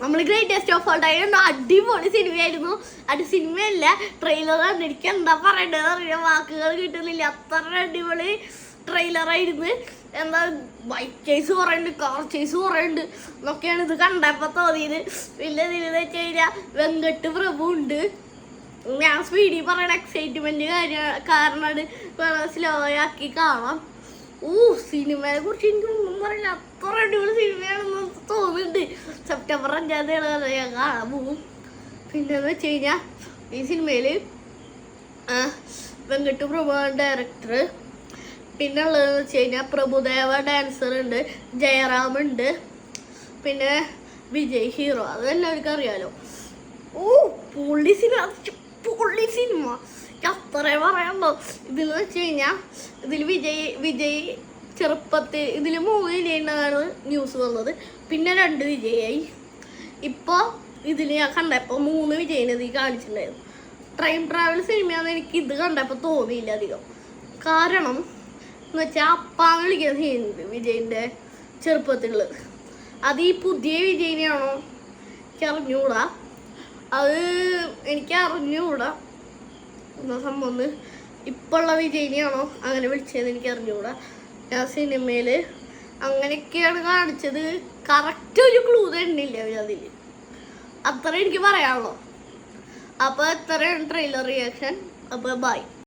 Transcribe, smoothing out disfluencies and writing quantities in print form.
നമ്മൾ greatest of all time അടിപൊളി സിനിമയായിരുന്നു. അത് സിനിമയല്ല, ട്രെയിലർ കണ്ട് എനിക്ക് എന്താ പറയേണ്ടതെന്ന് അറിയാം, വാക്കുകൾ കിട്ടുന്നില്ല. അത്ര അടിപൊളി ട്രെയിലറായിരുന്നു. എന്താ ബൈക്ക് ചേസ് കുറേയുണ്ട്, കാർ ചേസ് കുറേയുണ്ട് എന്നൊക്കെയാണ് ഇത് കണ്ടപ്പോൾ തോന്നിയത്. പിന്നെ ഇതിലെന്ന് വെച്ച് കഴിഞ്ഞാൽ വെങ്കട്ട് പ്രഭു ഉണ്ട്. ഞാൻ സ്പീഡിൽ പറയണ എക്സൈറ്റ്മെന്റ് കാരണമാണ് സ്ലോ ആക്കി കാണാം. സിനിമയെ കുറിച്ച് എനിക്കൊന്നും പറയില്ല, അത്ര അടിപൊളി സിനിമയാണെന്ന് തോന്നുന്നുണ്ട്. സെപ്റ്റംബർ 5 ഞാൻ കാണാൻ പോകും. പിന്നെന്ന് വെച്ച് കഴിഞ്ഞാൽ ഈ സിനിമയിൽ വെങ്കട്ട് പ്രഭു ഡയറക്ടർ, പിന്നെ ഉള്ളതെന്ന് വെച്ച് കഴിഞ്ഞാൽ പ്രഭുദേവ ഡാൻസർ ഉണ്ട്, ജയറാമുണ്ട്, പിന്നെ വിജയ് ഹീറോ. അത് എല്ലാവർക്കും അറിയാലോ. പൊള്ളി സിനിമ അത്രേ പറയാമോ. ഇതിലെന്ന് വെച്ച് കഴിഞ്ഞാൽ ഇതിൽ വിജയ് ചെറുപ്പത്തിൽ ഇതിൽ 3 വിജയുണ്ടെന്നാണ് ന്യൂസ് വന്നത്. പിന്നെ 2 വിജയായി. ഇപ്പോൾ ഇതിൽ ഞാൻ കണ്ടപ്പോൾ 3 വിജയിനെ ഇത് കാണിച്ചിട്ടുണ്ടായിരുന്നു. ട്രെയിൻ ട്രാവൽ സിനിമയാണെന്ന് എനിക്ക് ഇത് കണ്ടപ്പോൾ തോന്നിയില്ല അധികം. കാരണം എന്ന് വെച്ചാൽ അപ്പാന്ന് വിളിക്കാൻ ചെയ്യുന്നുണ്ട് വിജയിൻ്റെ ചെറുപ്പത്തിലുള്ളത്. അത് ഈ പുതിയ വിജയിനെയാണോ എനിക്ക് അറിഞ്ഞുകൂടാ. അത് എനിക്ക് അറിഞ്ഞുകൂടാ എന്താ സംഭവം. ഇപ്പോൾ ഉള്ള വിജയിനെയാണോ അങ്ങനെ വിളിച്ചതെന്ന് എനിക്ക് അറിഞ്ഞുകൂടാ. ഞാൻ സിനിമയിൽ അങ്ങനെയൊക്കെയാണ് കാണിച്ചത്. കറക്റ്റ് ഒരു ക്ലൂ തന്നെയില്ല അതിൽ. അത്ര എനിക്ക് പറയാനുള്ളൂ. അപ്പോൾ എത്രയാണ് ട്രെയിലർ റിയാക്ഷൻ. അപ്പോൾ ബൈ.